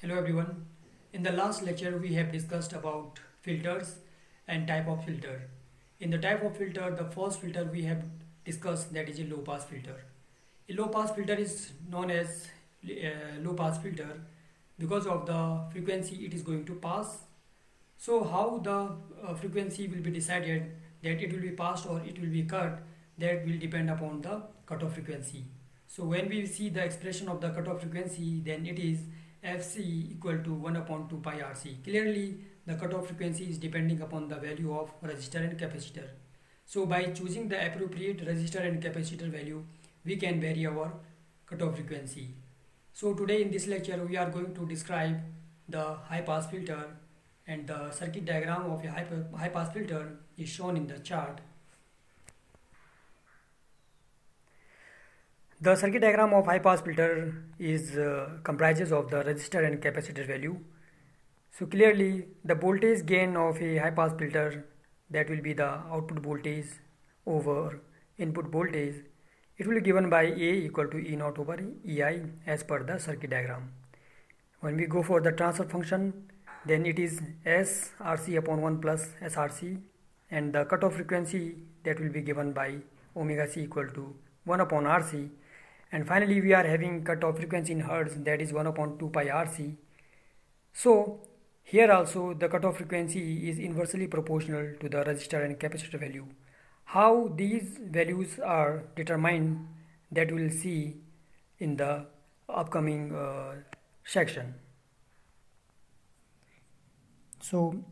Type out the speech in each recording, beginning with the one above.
Hello everyone. In the last lecture we have discussed about filters and type of filter. In the type of filter, the first filter we have discussed, that is a low pass filter. A low pass filter is known as low pass filter because of the frequency it is going to pass. So how the frequency will be decided, that it will be passed or it will be cut, that will depend upon the cutoff frequency. So when we see the expression of the cutoff frequency, then it is Fc equal to 1 upon 2 pi Rc. Clearly the cutoff frequency is depending upon the value of resistor and capacitor. So by choosing the appropriate resistor and capacitor value, we can vary our cutoff frequency. So today in this lecture we are going to describe the high pass filter, and the circuit diagram of a high pass filter is shown in the chart. The circuit diagram of high pass filter is comprises of the resistor and capacitor value. So clearly the voltage gain of a high pass filter, that will be the output voltage over input voltage, it will be given by A equal to E naught over EI as per the circuit diagram. When we go for the transfer function, then it is SRC upon 1 plus SRC, and the cutoff frequency, that will be given by omega C equal to 1 upon RC, and finally we are having cutoff frequency in Hertz, that is 1 upon 2 pi RC. So here also the cutoff frequency is inversely proportional to the resistor and capacitor value. How these values are determined, that we will see in the upcoming section. So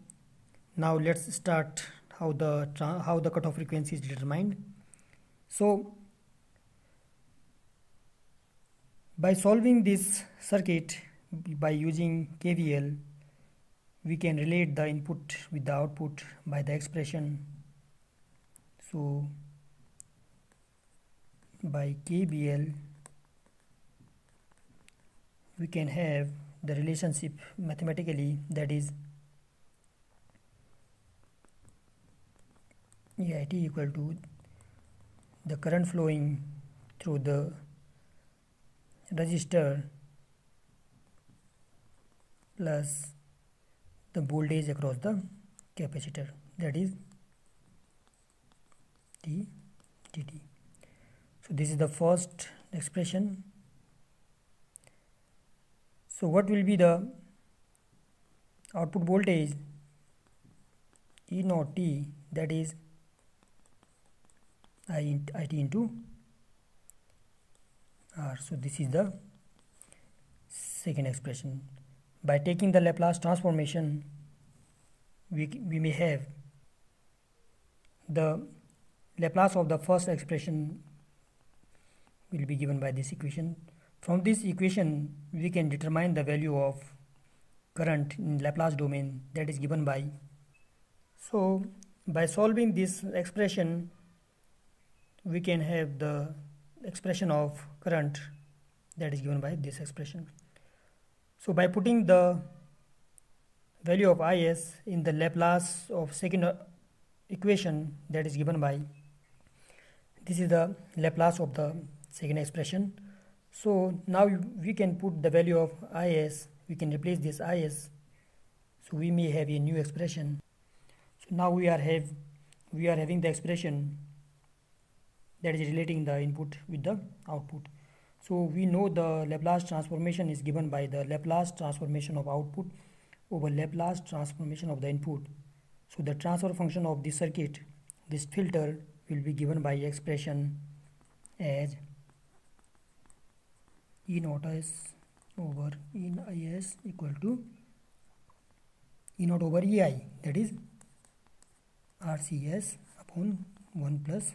now let's start how the cutoff frequency is determined. So by solving this circuit by using KVL, we can relate the input with the output by the expression. So by KVL we can have the relationship mathematically, that is EIT equal to the current flowing through the resistor plus the voltage across the capacitor, that is d dt. So this is the first expression. So what will be the output voltage? E naught t, that is IT into R. So this is the second expression. By taking the Laplace transformation, we may have the Laplace of the first expression will be given by this equation. From this equation we can determine the value of current in Laplace domain, that is given by. So by solving this expression, we can have the expression of current, that is given by this expression. So by putting the value of Is in the Laplace of second equation, that is given by, this is the Laplace of the second expression. So now we can put the value of Is, we can replace this Is, so we may have a new expression. So now we are having the expression that is relating the input with the output. So we know the Laplace transformation is given by the Laplace transformation of output over Laplace transformation of the input. So the transfer function of this circuit, this filter, will be given by expression as E naught S over E is equal to E naught over EI, that is RCS upon 1 plus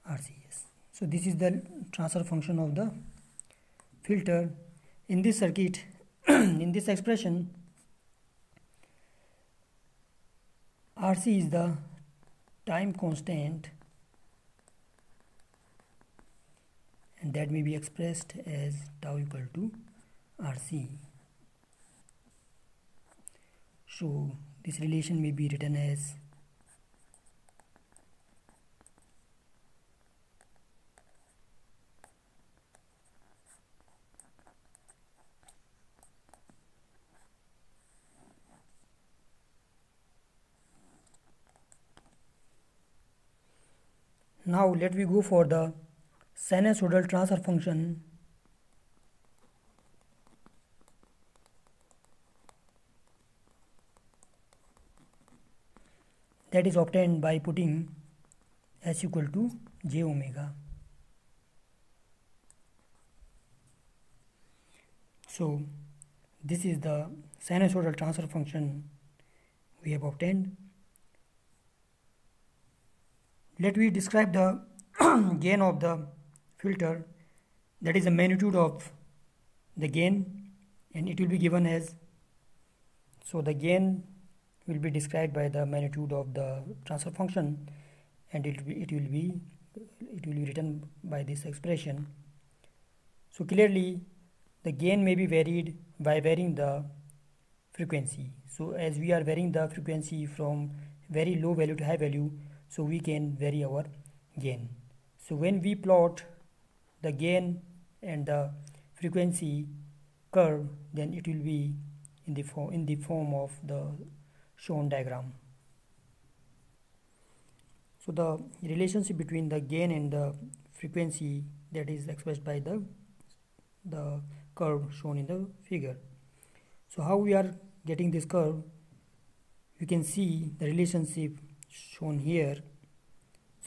RCS. So this is the transfer function of the filter. In this circuit, in this expression, RC is the time constant, and that may be expressed as tau equal to RC. So this relation may be written as Now let we go for the sinusoidal transfer function. That is obtained by putting s equal to j omega. So this is the sinusoidal transfer function we have obtained. Let me describe the gain of the filter, that is the magnitude of the gain, and it will be given as, so the gain will be described by the magnitude of the transfer function, and it will be written by this expression. So clearly the gain may be varied by varying the frequency. So as we are varying the frequency from very low value to high value, so we can vary our gain. So when we plot the gain and the frequency curve, then it will be in the form of the shown diagram. So the relationship between the gain and the frequency, that is expressed by the curve shown in the figure. So how we are getting this curve? You can see the relationship shown here.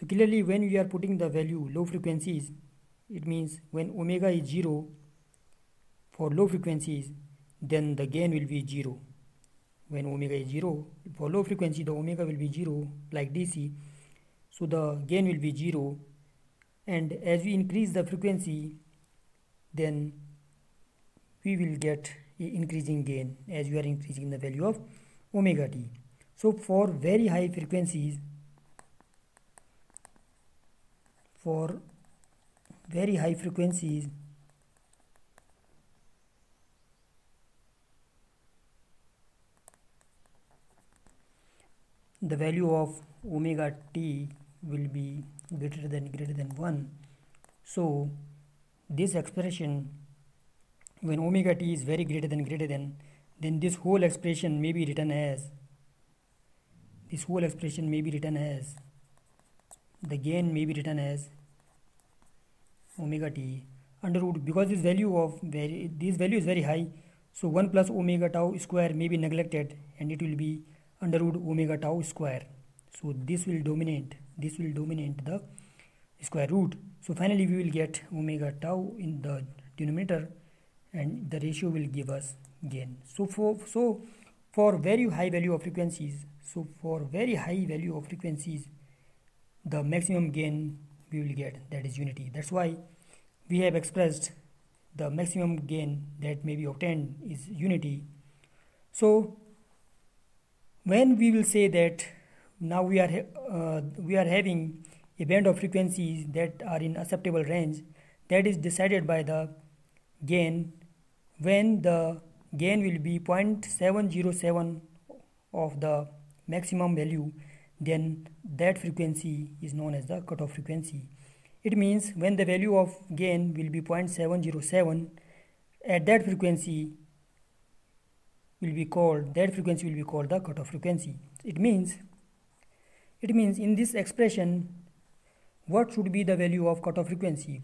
So clearly when we are putting the value low frequencies, it means when omega is 0 for low frequencies, then the gain will be 0. When omega is 0 for low frequency, the omega will be 0 like DC, so the gain will be 0. And as we increase the frequency, then we will get increasing gain as we are increasing the value of omega t. So for very high frequencies, the value of omega t will be greater than 1. So this expression, when omega t is very greater than, then this whole expression may be written as, the gain may be written as omega t under root, because this value is very high, so 1 plus omega tau square may be neglected and it will be under root omega tau square. So this will dominate the square root. So finally we will get omega tau in the denominator, and the ratio will give us gain. So for very high value of frequencies, the maximum gain we will get, that is unity. That's why we have expressed the maximum gain that may be obtained is unity. So when we will say that now we are having a band of frequencies that are in acceptable range, that is decided by the gain. When the gain will be 0.707 of the maximum value, then that frequency is known as the cutoff frequency. It means when the value of gain will be 0.707, at that frequency will be called the cutoff frequency. It means in this expression, what should be the value of cutoff frequency?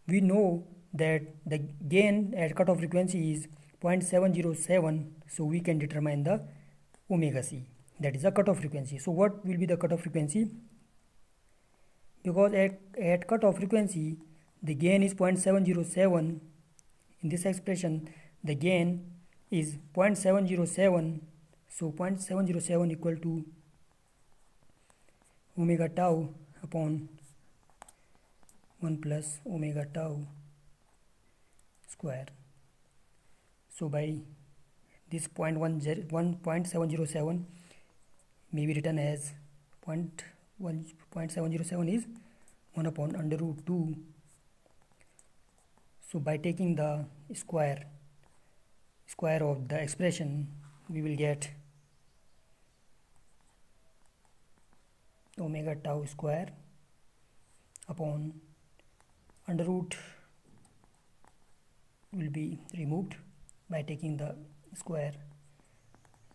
We know that the gain at cutoff frequency is 0.707, so we can determine the omega c, that is the cutoff frequency. So what will be the cutoff frequency? Because at cutoff frequency the gain is 0.707, in this expression the gain is 0.707, so 0.707 equal to omega tau upon 1 plus omega tau square. So by this 0.707 may be written as 0.707 is 1 upon under root 2. So by taking the square of the expression, we will get omega tau square upon under root will be removed by taking the square,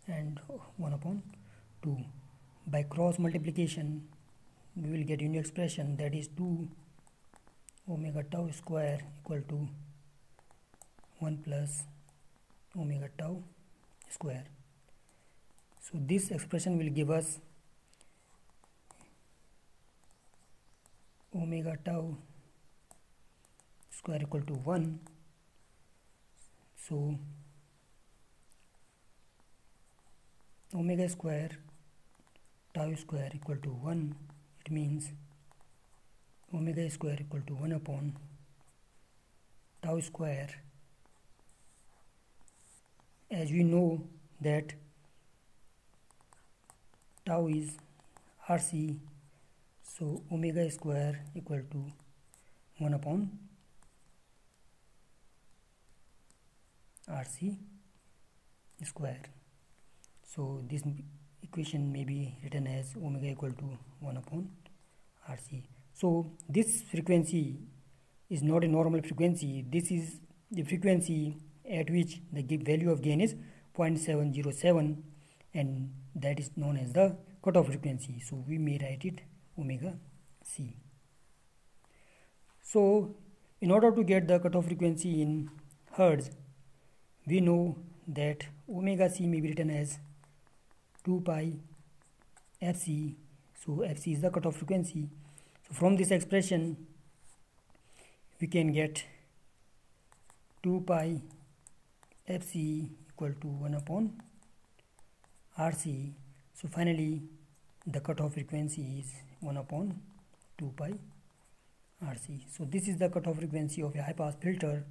and 1 upon 2. by cross multiplication we will get a new expression, that is 2 omega tau square equal to 1 plus omega tau square. So this expression will give us omega tau square equal to 1. So omega square tau square equal to 1, it means omega square equal to 1 upon tau square. As we know that tau is RC, so omega square equal to 1 upon RC square. So this equation may be written as omega equal to 1 upon RC. So this frequency is not a normal frequency. This is the frequency at which the value of gain is 0.707, and that is known as the cutoff frequency. So we may write it omega C. So in order to get the cutoff frequency in hertz, we know that omega C may be written as 2 pi fc. So fc is the cutoff frequency. So from this expression we can get 2 pi fc equal to 1 upon rc. So finally the cutoff frequency is 1 upon 2 pi rc. So this is the cutoff frequency of a high pass filter.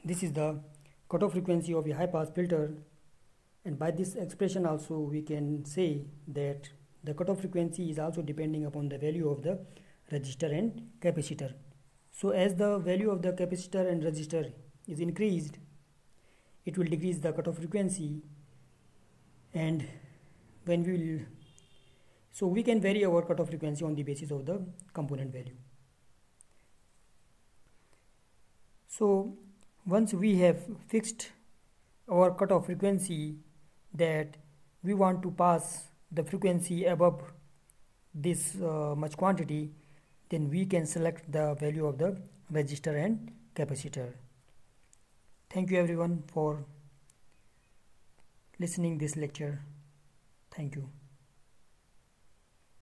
This is the cutoff frequency of a high pass filter, and by this expression also we can say that the cutoff frequency is also depending upon the value of the resistor and capacitor. So as the value of the capacitor and resistor is increased, it will decrease the cutoff frequency, and when we will, so we can vary our cutoff frequency on the basis of the component value. So once we have fixed our cutoff frequency, that we want to pass the frequency above this much quantity, then we can select the value of the resistor and capacitor. Thank you everyone for listening this lecture. Thank you.